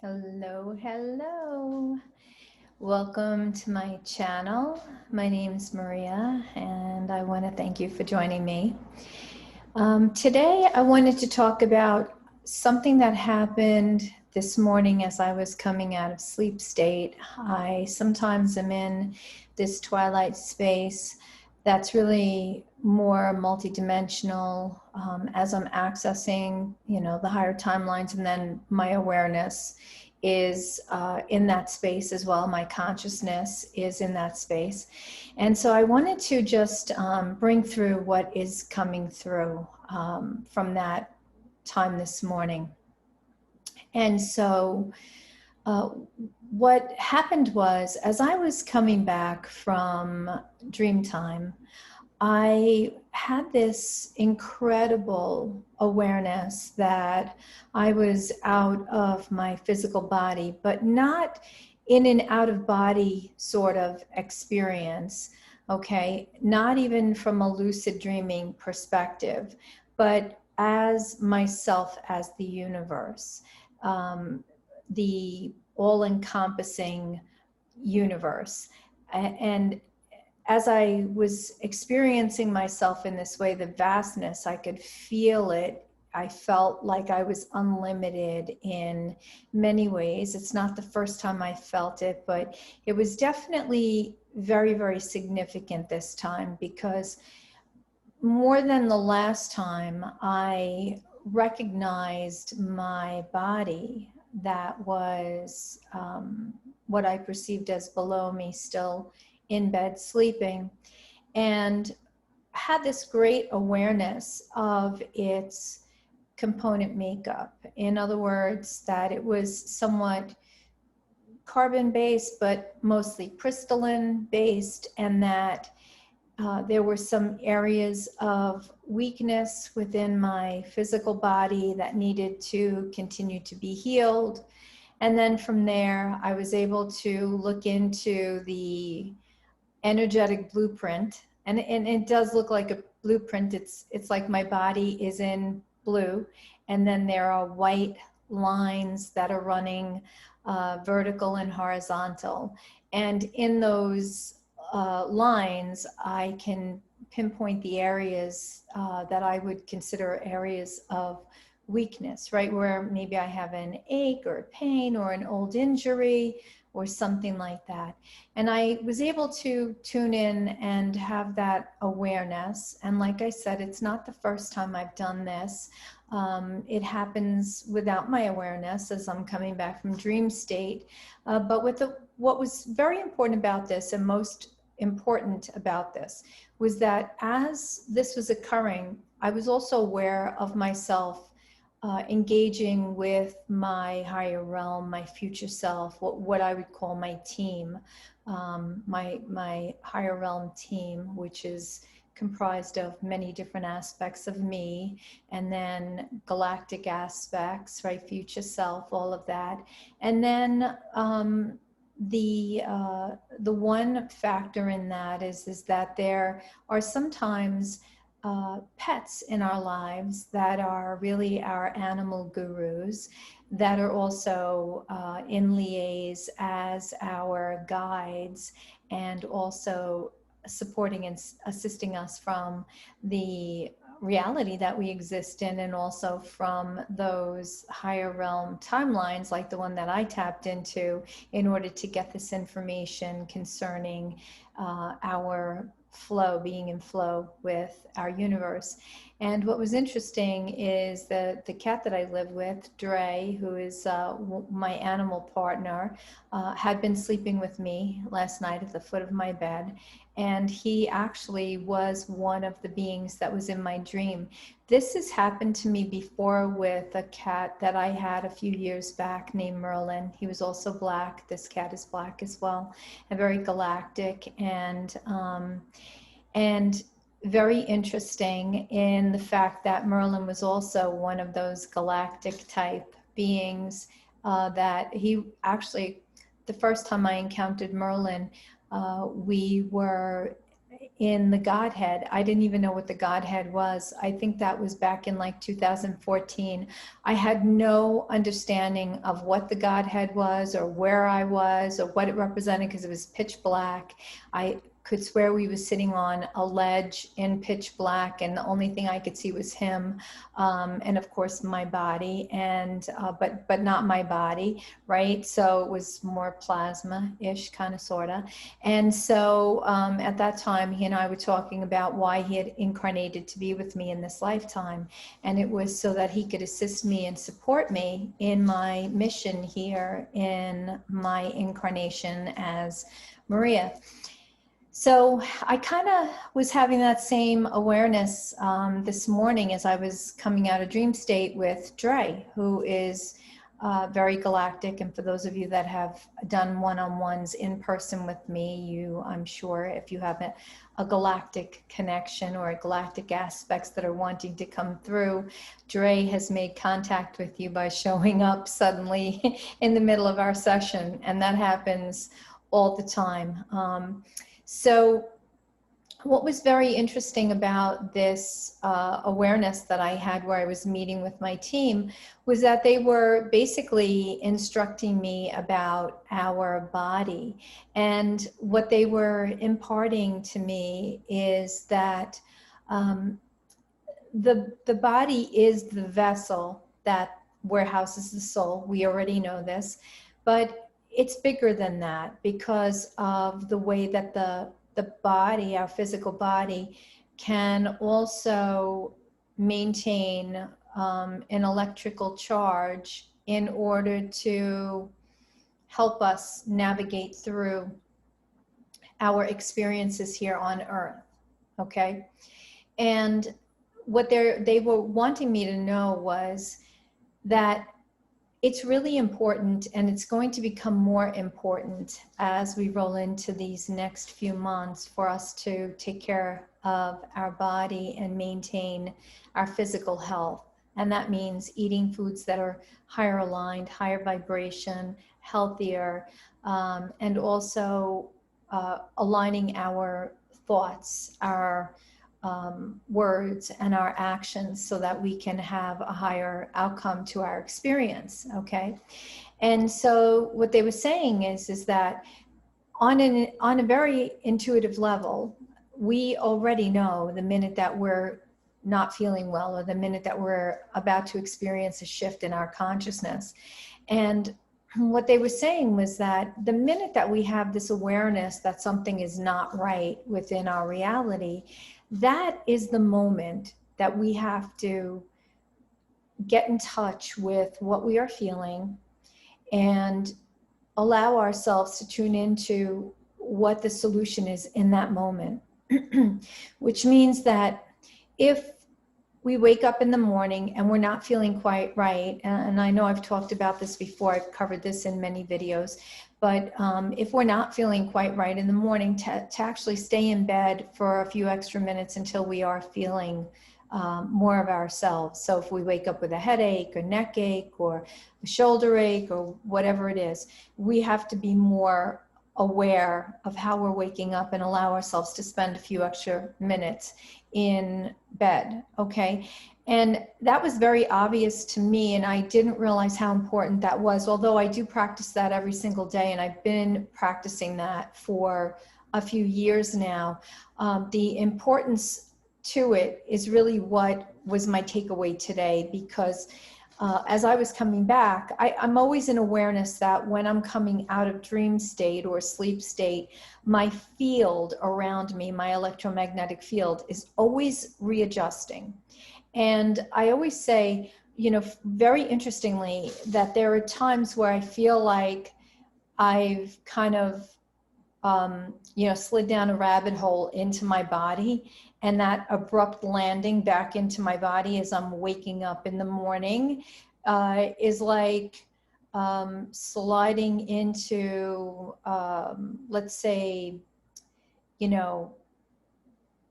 Hello, hello. Welcome to my channel. My name's Maria, and I want to thank you for joining me. Today, I wanted to talk about something that happened this morning as I was coming out of sleep state. I sometimes am in this twilight space that's really more multidimensional as I'm accessing, the higher timelines, and then my awareness is in that space as well. My consciousness is in that space. And so I wanted to just bring through what is coming through from that time this morning. And so uh, what happened was, as I was coming back from dream time, I had this incredible awareness that I was out of my physical body, but not in an out of body sort of experience, okay? Not even from a lucid dreaming perspective, but as myself, as the universe, the all encompassing universe. And as I was experiencing myself in this way, the vastness, I could feel it. I felt like I was unlimited in many ways. It's not the first time I felt it, but it was definitely very, very significant this time, because more than the last time, I recognized my body that was what I perceived as below me, still in bed sleeping, and had this great awareness of its component makeup. In other words, that it was somewhat carbon based, but mostly crystalline based, and that there were some areas of weakness within my physical body that needed to continue to be healed. And then from there, I was able to look into the energetic blueprint, and it does look like a blueprint. It's like my body is in blue, and then there are white lines that are running vertical and horizontal, and in those lines I can pinpoint the areas that I would consider areas of weakness, right, where maybe I have an ache or a pain or an old injury or something like that. And I was able to tune in and have that awareness. And like I said, it's not the first time I've done this. It happens without my awareness as I'm coming back from dream state. But what was very important about this, and most important about this, was that as this was occurring, I was also aware of myself engaging with my higher realm, my future self, what I would call my team, my higher realm team, which is comprised of many different aspects of me, and then galactic aspects, right, future self, all of that. And then the one factor in that is that there are sometimes pets in our lives that are really our animal gurus, that are also in liaise as our guides, and also supporting and assisting us from the reality that we exist in, and also from those higher realm timelines like the one that I tapped into, in order to get this information concerning our flow, being in flow with our universe. And what was interesting is that the cat that I live with, Dre, who is my animal partner, had been sleeping with me last night at the foot of my bed. And he actually was one of the beings that was in my dream. This has happened to me before with a cat that I had a few years back named Merlin. He was also black. This cat is black as well, and very galactic, and very interesting in the fact that Merlin was also one of those galactic type beings that he actually, the first time I encountered Merlin, we were in the Godhead. I didn't even know what the Godhead was. I think that was back in like 2014. I had no understanding of what the Godhead was or where I was or what it represented because it was pitch black. I could swear we were sitting on a ledge in pitch black, and the only thing I could see was him, and of course my body, and but not my body, right? So it was more plasma-ish, kind of, sorta. And so at that time, he and I were talking about why he had incarnated to be with me in this lifetime, and it was so that he could assist me and support me in my mission here in my incarnation as Maria. So I kind of was having that same awareness this morning as I was coming out of dream state with Dre, who is very galactic. And for those of you that have done one-on-ones in person with me, I'm sure if you have a galactic connection or a galactic aspects that are wanting to come through, Dre has made contact with you by showing up suddenly in the middle of our session. And that happens all the time. So what was very interesting about this awareness that I had where I was meeting with my team was that they were basically instructing me about our body. And what they were imparting to me is that the body is the vessel that warehouses the soul. We already know this, but it's bigger than that because of the way that the body, our physical body, can also maintain an electrical charge in order to help us navigate through our experiences here on Earth, okay? And what they were wanting me to know was that it's really important, and it's going to become more important as we roll into these next few months, for us to take care of our body and maintain our physical health. And that means eating foods that are higher aligned, higher vibration, healthier, and also aligning our thoughts, our words and our actions so that we can have a higher outcome to our experience, okay? And so what they were saying is that on a very intuitive level, we already know the minute that we're not feeling well or the minute that we're about to experience a shift in our consciousness. And what they were saying was that the minute that we have this awareness that something is not right within our reality, that is the moment that we have to get in touch with what we are feeling and allow ourselves to tune into what the solution is in that moment. Which means that if we wake up in the morning and we're not feeling quite right, and I know I've talked about this before, I've covered this in many videos, but if we're not feeling quite right in the morning, to actually stay in bed for a few extra minutes until we are feeling more of ourselves. So if we wake up with a headache or neck ache or a shoulder ache or whatever it is, we have to be more aware of how we're waking up and allow ourselves to spend a few extra minutes in bed, okay? And that was very obvious to me, and I didn't realize how important that was, although I do practice that every single day, and I've been practicing that for a few years now. The importance to it is really what was my takeaway today, because as I was coming back, I'm always in awareness that when I'm coming out of dream state or sleep state, my field around me, my electromagnetic field, is always readjusting. And I always say, you know, very interestingly, that there are times where I feel like I've kind of you know, slid down a rabbit hole into my body, and that abrupt landing back into my body as I'm waking up in the morning is like sliding into, let's say, you know,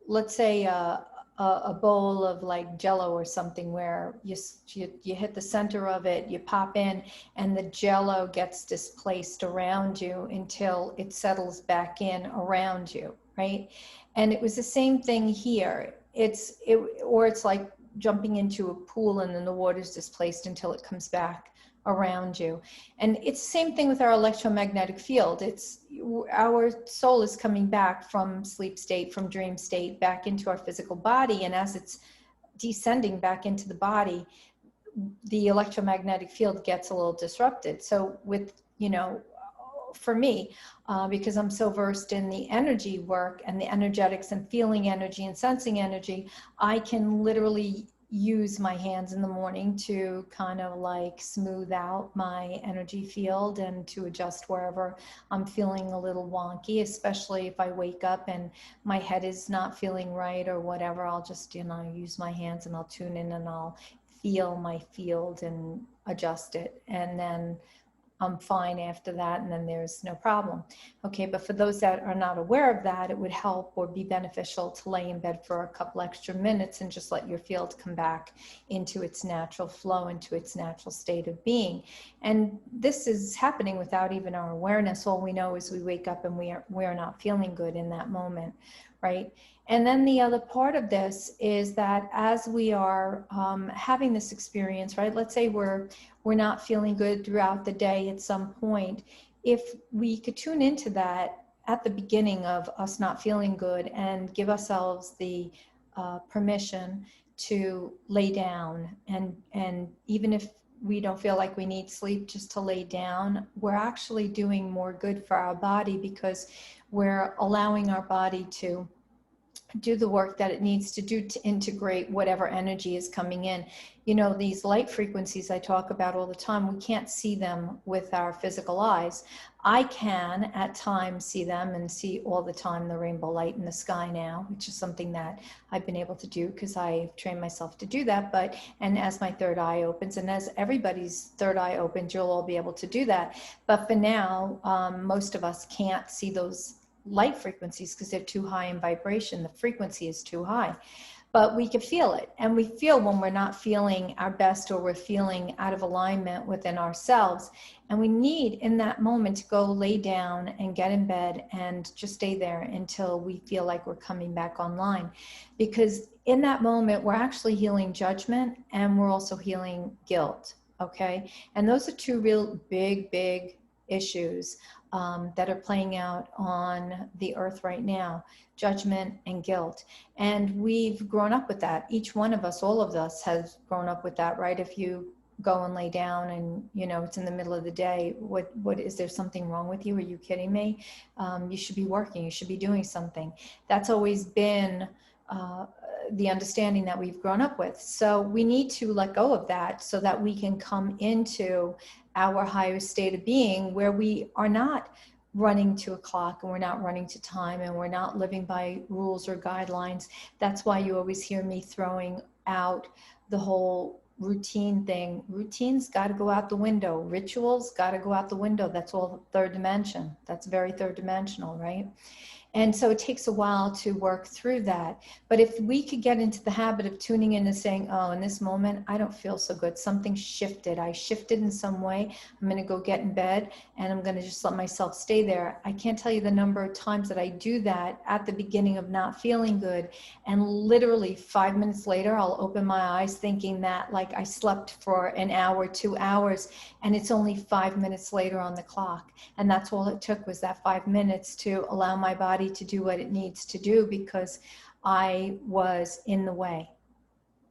let's say a bowl of like Jello or something, where you hit the center of it, you pop in, and the Jello gets displaced around you until it settles back in around you, right? And it was the same thing here. It's like jumping into a pool and then the water's displaced until it comes back around you. And it's the same thing with our electromagnetic field. It's our soul is coming back from sleep state, from dream state, back into our physical body. And as it's descending back into the body, the electromagnetic field gets a little disrupted. So with, for me, because I'm so versed in the energy work and the energetics and feeling energy and sensing energy, I can literally use my hands in the morning to kind of like smooth out my energy field and to adjust wherever I'm feeling a little wonky, especially if I wake up and my head is not feeling right or whatever. I'll just, use my hands and I'll tune in and I'll feel my field and adjust it. And then I'm fine after that, and then there's no problem. Okay, but for those that are not aware of that, it would help or be beneficial to lay in bed for a couple extra minutes and just let your field come back into its natural flow, into its natural state of being. And this is happening without even our awareness. All we know is we wake up and we are not feeling good in that moment, right? And then the other part of this is that as we are having this experience, right? Let's say we're not feeling good throughout the day at some point. If we could tune into that at the beginning of us not feeling good and give ourselves the permission to lay down, and even if we don't feel like we need sleep, just to lay down, we're actually doing more good for our body because we're allowing our body to do the work that it needs to do to integrate whatever energy is coming in. These light frequencies I talk about all the time, we can't see them with our physical eyes. I can at times see them and see all the time the rainbow light in the sky now, which is something that I've been able to do because I've trained myself to do that. And as my third eye opens, and as everybody's third eye opens, you'll all be able to do that. But for now, most of us can't see those light frequencies because they're too high in vibration. The frequency is too high, but we can feel it. And we feel when we're not feeling our best or we're feeling out of alignment within ourselves. And we need in that moment to go lay down and get in bed and just stay there until we feel like we're coming back online. Because in that moment, we're actually healing judgment and we're also healing guilt. Okay. And those are two real big issues that are playing out on the earth right now, judgment and guilt. And we've grown up with that. Each one of us, all of us has grown up with that, right? If you go and lay down and, it's in the middle of the day, what is there something wrong with you? Are you kidding me? You should be working, you should be doing something. That's always been the understanding that we've grown up with. So we need to let go of that so that we can come into our higher state of being where we are not running to a clock and we're not running to time and we're not living by rules or guidelines. That's why you always hear me throwing out the whole routine thing. Routines got to go out the window. Rituals got to go out the window. That's all third dimension. That's very third dimensional, right? And so it takes a while to work through that. But if we could get into the habit of tuning in and saying, oh, in this moment, I don't feel so good. Something shifted. I shifted in some way. I'm going to go get in bed and I'm going to just let myself stay there. I can't tell you the number of times that I do that at the beginning of not feeling good. And literally 5 minutes later, I'll open my eyes thinking that like I slept for an hour, 2 hours, and it's only 5 minutes later on the clock. And that's all it took was that 5 minutes to allow my body to do what it needs to do because I was in the way,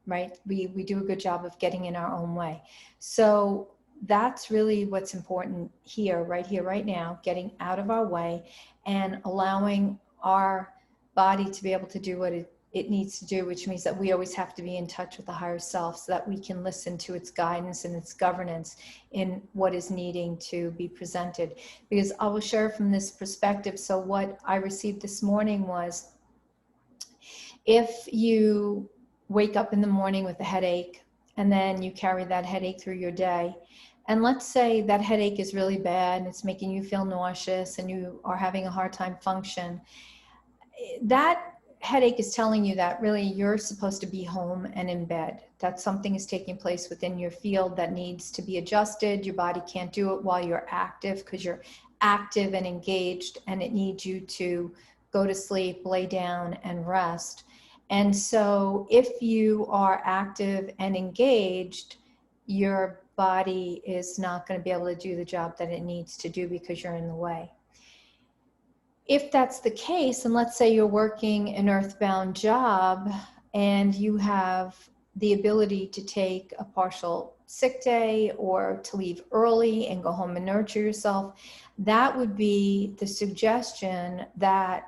right? We do a good job of getting in our own way. So that's really what's important here, right now, getting out of our way and allowing our body to be able to do what it needs to do, which means that we always have to be in touch with the higher self so that we can listen to its guidance and its governance in what is needing to be presented. Because I will share from this perspective. So what I received this morning was, if you wake up in the morning with a headache and then you carry that headache through your day, and let's say that headache is really bad and it's making you feel nauseous and you are having a hard time function, that headache is telling you that really you're supposed to be home and in bed, that something is taking place within your field that needs to be adjusted. Your body can't do it while you're active because you're active and engaged, and it needs you to go to sleep, lay down, and rest. And so if you are active and engaged, your body is not going to be able to do the job that it needs to do because you're in the way. If that's the case, and let's say you're working an earthbound job and you have the ability to take a partial sick day or to leave early and go home and nurture yourself, that would be the suggestion that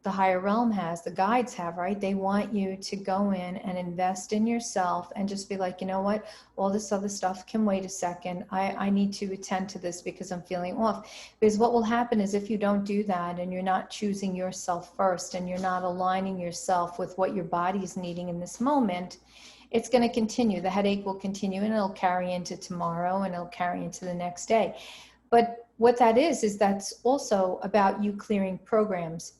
the higher realm has, the guides have, right? They want you to go in and invest in yourself and just be like, you know what, all this other stuff can wait a second. I need to attend to this because I'm feeling off. Because what will happen is if you don't do that and you're not choosing yourself first and you're not aligning yourself with what your body is needing in this moment, it's going to continue. The headache will continue and it'll carry into tomorrow and it'll carry into the next day. But what that is that's also about you clearing the programs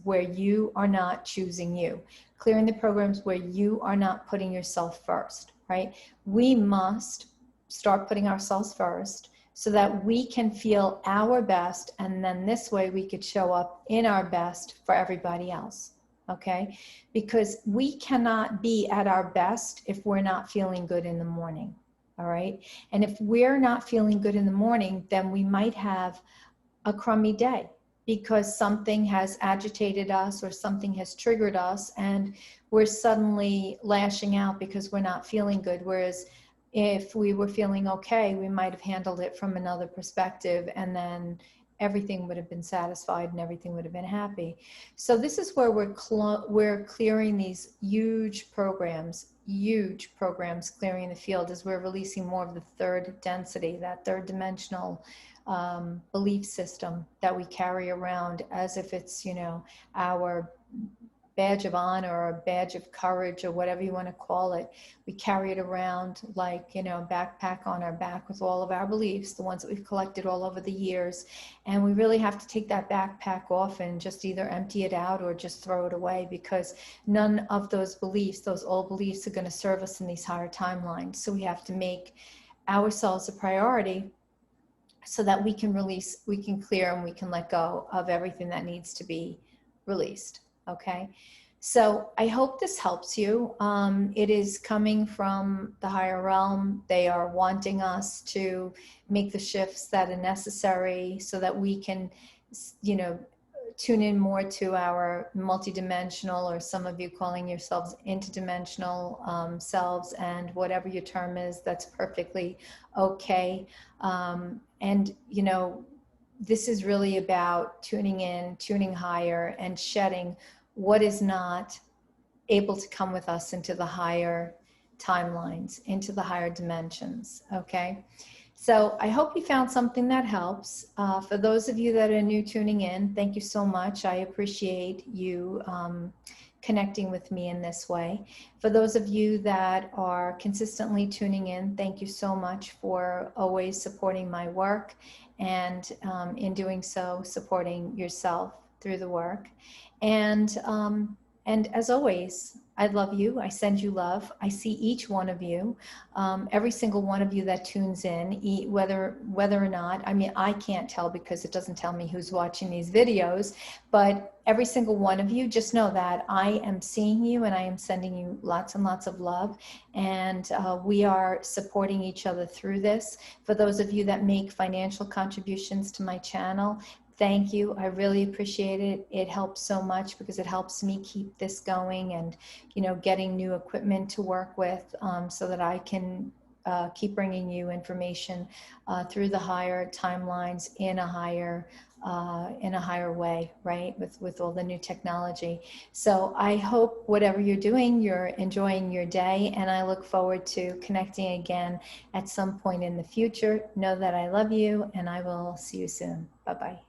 where you are not choosing you, clearing the programs where you are not putting yourself first, right? We must start putting ourselves first so that we can feel our best, and then this way we could show up in our best for everybody else, okay? Because we cannot be at our best if we're not feeling good in the morning, all right? And if we're not feeling good in the morning, then we might have a crummy day because something has agitated us or something has triggered us and we're suddenly lashing out because we're not feeling good. Whereas if we were feeling okay, we might have handled it from another perspective and then everything would have been satisfied and everything would have been happy. So this is where we're clearing these huge programs, clearing the field as we're releasing more of the third density, that third dimensional belief system that we carry around as if it's, you know, our badge of honor or badge of courage or whatever you want to call it. We carry it around like, you know, a backpack on our back with all of our beliefs, the ones that we've collected all over the years. And we really have to take that backpack off and just either empty it out or just throw it away, because none of those beliefs, those old beliefs, are going to serve us in these higher timelines. So we have to make ourselves a priority so that we can release, we can clear, and we can let go of everything that needs to be released. Okay. So I hope this helps you. It is coming from the higher realm. They are wanting us to make the shifts that are necessary so that we can, you know, tune in more to our multidimensional, or some of you calling yourselves interdimensional selves, and whatever your term is, that's perfectly okay. And, you know, this is really about tuning in, tuning higher, and shedding what is not able to come with us into the higher timelines, into the higher dimensions, okay? So I hope you found something that helps. For those of you that are new tuning in, thank you so much. I appreciate you connecting with me in this way. For those of you that are consistently tuning in, thank you so much for always supporting my work, and in doing so, supporting yourself through the work. And as always, I love you. I send you love. I see each one of you, every single one of you that tunes in, whether or not, I mean, I can't tell because it doesn't tell me who's watching these videos, but every single one of you, just know that I am seeing you and I am sending you lots and lots of love. And we are supporting each other through this. For those of you that make financial contributions to my channel, thank you. I really appreciate it. It helps so much because it helps me keep this going and, you know, getting new equipment to work with, so that I can keep bringing you information through the higher timelines in a higher way, right? With all the new technology. So I hope whatever you're doing, you're enjoying your day, and I look forward to connecting again at some point in the future. Know that I love you, and I will see you soon. Bye-bye.